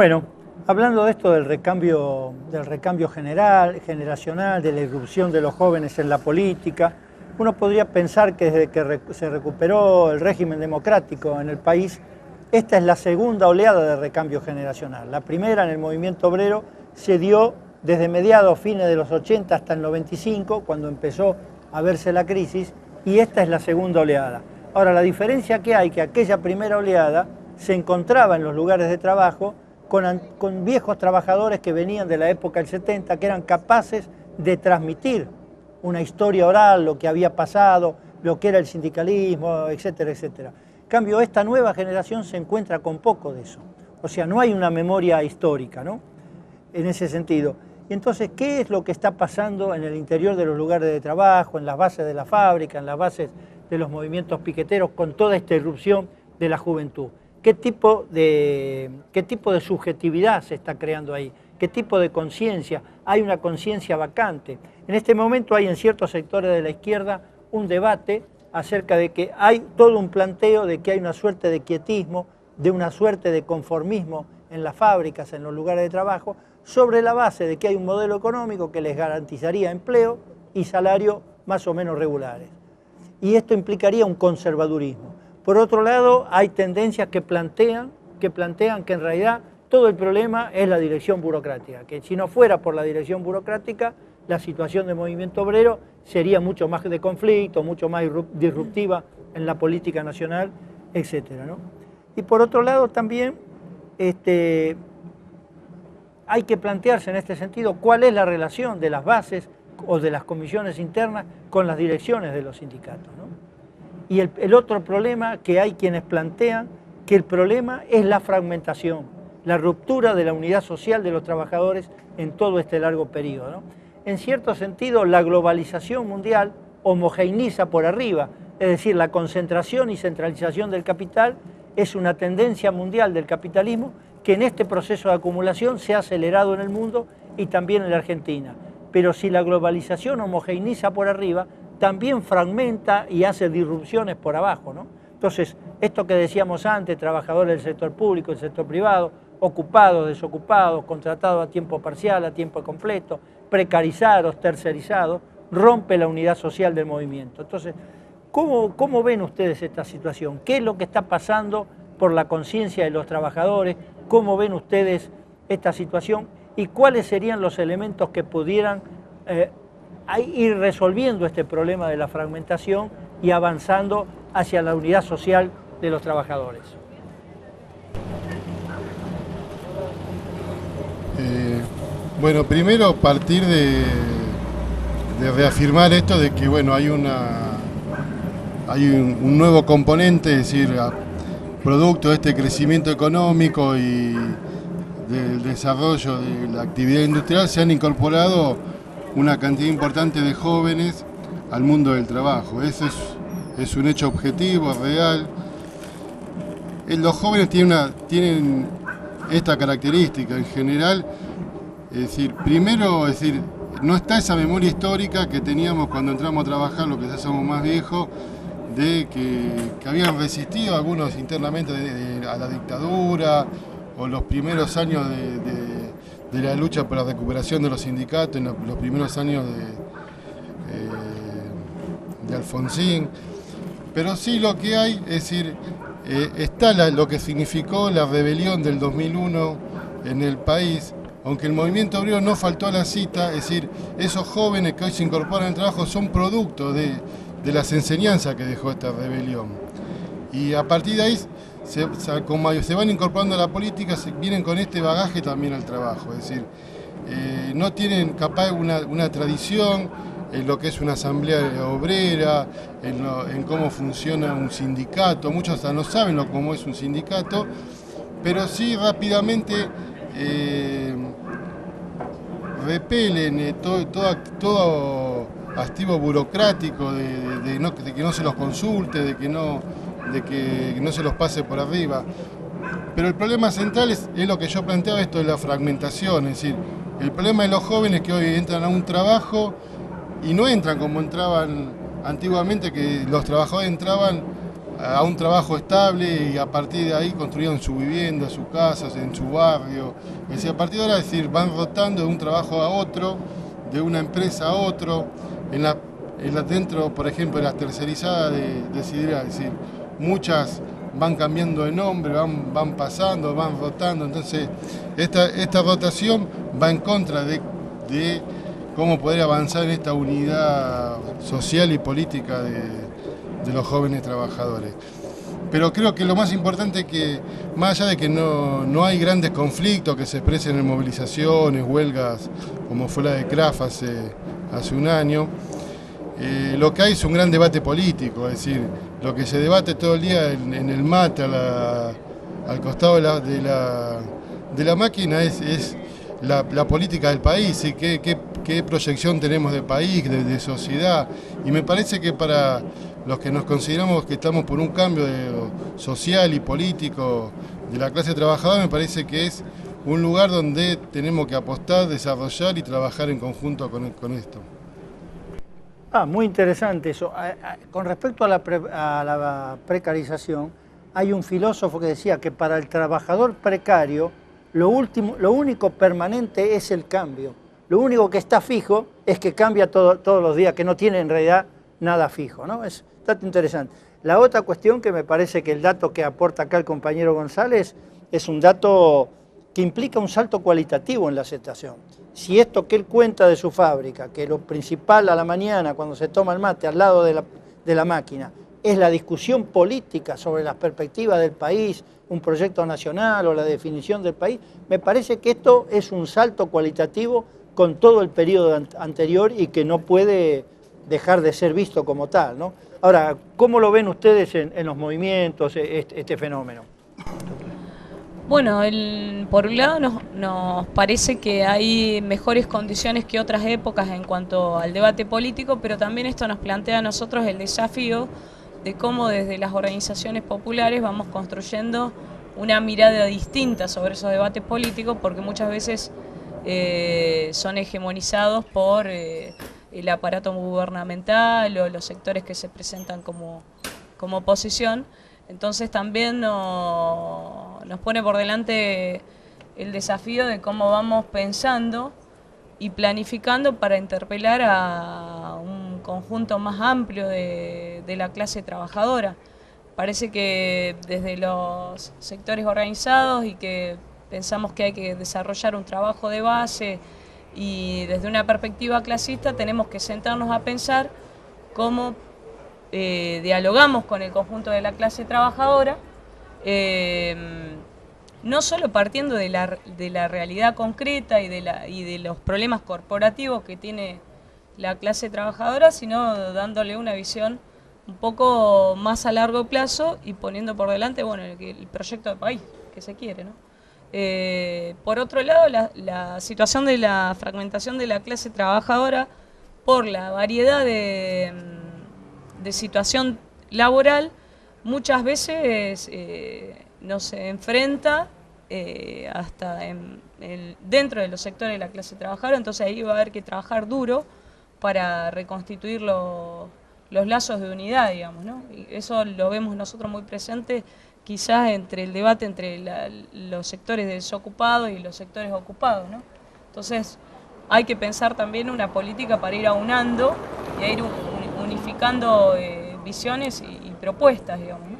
Bueno, hablando de esto del recambio generacional, de la irrupción de los jóvenes en la política, uno podría pensar que desde que se recuperó el régimen democrático en el país, esta es la segunda oleada de recambio generacional. La primera, en el movimiento obrero, se dio desde mediados, fines de los 80 hasta el 95, cuando empezó a verse la crisis, y esta es la segunda oleada. Ahora, la diferencia que hay, que aquella primera oleada se encontraba en los lugares de trabajo con viejos trabajadores que venían de la época del 70, que eran capaces de transmitir una historia oral, lo que había pasado, lo que era el sindicalismo, etcétera, etcétera. En cambio, esta nueva generación se encuentra con poco de eso. O sea, no hay una memoria histórica, ¿no? En ese sentido. Y entonces, ¿qué es lo que está pasando en el interior de los lugares de trabajo, en las bases de la fábrica, en las bases de los movimientos piqueteros, con toda esta irrupción de la juventud? ¿Qué tipo de subjetividad se está creando ahí? ¿Qué tipo de conciencia? Hay una conciencia vacante. En este momento hay en ciertos sectores de la izquierda un debate acerca de que hay todo un planteo de que hay una suerte de quietismo, de una suerte de conformismo en las fábricas, en los lugares de trabajo, sobre la base de que hay un modelo económico que les garantizaría empleo y salario más o menos regulares. Y esto implicaría un conservadurismo. Por otro lado, hay tendencias que plantean que en realidad todo el problema es la dirección burocrática, que si no fuera por la dirección burocrática, la situación del movimiento obrero sería mucho más de conflicto, mucho más disruptiva en la política nacional, etcétera, ¿no? Y por otro lado también hay que plantearse en este sentido cuál es la relación de las bases o de las comisiones internas con las direcciones de los sindicatos, ¿no? Y el otro problema que hay quienes plantean que el problema es la fragmentación, la ruptura de la unidad social de los trabajadores en todo este largo periodo, ¿no? En cierto sentido, la globalización mundial homogeneiza por arriba, es decir, la concentración y centralización del capital es una tendencia mundial del capitalismo que en este proceso de acumulación se ha acelerado en el mundo y también en la Argentina. Pero si la globalización homogeneiza por arriba, también fragmenta y hace disrupciones por abajo, ¿no? Entonces, esto que decíamos antes, trabajadores del sector público, del sector privado, ocupados, desocupados, contratados a tiempo parcial, a tiempo completo, precarizados, tercerizados, rompe la unidad social del movimiento. Entonces, ¿cómo ven ustedes esta situación? ¿Qué es lo que está pasando por la conciencia de los trabajadores? ¿Cómo ven ustedes esta situación? ¿Y cuáles serían los elementos que pudieran ir resolviendo este problema de la fragmentación y avanzando hacia la unidad social de los trabajadores? Bueno, primero partir de reafirmar esto de que bueno, hay un nuevo componente, es decir, producto de este crecimiento económico y del desarrollo de la actividad industrial, se han incorporado una cantidad importante de jóvenes al mundo del trabajo. Eso es un hecho objetivo, real. Los jóvenes tienen esta característica en general, es decir, primero, no está esa memoria histórica que teníamos cuando entramos a trabajar, lo que ya somos más viejos, de que habían resistido algunos internamente a la dictadura, o los primeros años de la lucha por la recuperación de los sindicatos, en los primeros años de Alfonsín. Pero sí lo que hay, es decir, está lo que significó la rebelión del 2001 en el país, aunque el movimiento obrero no faltó a la cita, es decir, esos jóvenes que hoy se incorporan al trabajo son producto de las enseñanzas que dejó esta rebelión. Y a partir de ahí, como se van incorporando a la política, vienen con este bagaje también al trabajo, es decir, no tienen capaz una tradición en lo que es una asamblea obrera, en cómo funciona un sindicato. Muchos hasta no saben cómo es un sindicato, pero sí rápidamente repelen todo activo burocrático de que no se los consulte, de que no se los pase por arriba. Pero el problema central es lo que yo planteaba, esto de la fragmentación, es decir, el problema de los jóvenes que hoy entran a un trabajo y no entran como entraban antiguamente, que los trabajadores entraban a un trabajo estable y a partir de ahí construían su vivienda, sus casas, en su barrio. Es decir, a partir de ahora, es decir, van rotando de un trabajo a otro, de una empresa a otro, dentro, por ejemplo, de las tercerizadas de Sideral, es decir, muchas van cambiando de nombre, van pasando, van rotando, entonces esta rotación va en contra de cómo poder avanzar en esta unidad social y política de los jóvenes trabajadores. Pero creo que lo más importante es que, más allá de que no hay grandes conflictos que se expresen en movilizaciones, huelgas, como fue la de CRAF hace un año, lo que hay es un gran debate político, es decir, lo que se debate todo el día en el mate, al costado de la máquina, es la política del país, y qué proyección tenemos de país, de sociedad. Y me parece que para los que nos consideramos que estamos por un cambio social y político de la clase trabajadora, me parece que es un lugar donde tenemos que apostar, desarrollar y trabajar en conjunto con esto. Muy interesante eso. Con respecto a la precarización, hay un filósofo que decía que para el trabajador precario lo único permanente es el cambio. Lo único que está fijo es que cambia todos los días, que no tiene en realidad nada fijo, ¿no? Es dato interesante. La otra cuestión que me parece que el dato que aporta acá el compañero González es un dato que implica un salto cualitativo en la aceptación. Si esto que él cuenta de su fábrica, que lo principal a la mañana cuando se toma el mate al lado de la máquina, es la discusión política sobre las perspectivas del país, un proyecto nacional o la definición del país, me parece que esto es un salto cualitativo con todo el periodo anterior y que no puede dejar de ser visto como tal, ¿no? Ahora, ¿cómo lo ven ustedes en los movimientos, este fenómeno? Bueno, por un lado nos parece que hay mejores condiciones que otras épocas en cuanto al debate político, pero también esto nos plantea a nosotros el desafío de cómo desde las organizaciones populares vamos construyendo una mirada distinta sobre esos debates políticos, porque muchas veces son hegemonizados por el aparato gubernamental o los sectores que se presentan como oposición. Entonces también nos pone por delante el desafío de cómo vamos pensando y planificando para interpelar a un conjunto más amplio de la clase trabajadora. Parece que desde los sectores organizados y que pensamos que hay que desarrollar un trabajo de base y desde una perspectiva clasista tenemos que sentarnos a pensar cómo dialogamos con el conjunto de la clase trabajadora, no solo partiendo de la realidad concreta y de los problemas corporativos que tiene la clase trabajadora, sino dándole una visión un poco más a largo plazo y poniendo por delante, bueno, el proyecto de país que se quiere, ¿no? Por otro lado, la situación de la fragmentación de la clase trabajadora por la variedad de situación laboral, muchas veces nos enfrenta hasta dentro de los sectores de la clase trabajadora, entonces ahí va a haber que trabajar duro para reconstituir los lazos de unidad, digamos, ¿no? Y eso lo vemos nosotros muy presente, quizás entre el debate entre los sectores desocupados y los sectores ocupados, ¿no? Entonces hay que pensar también una política para ir aunando y a ir unificando visiones y propuestas, digamos, ¿no?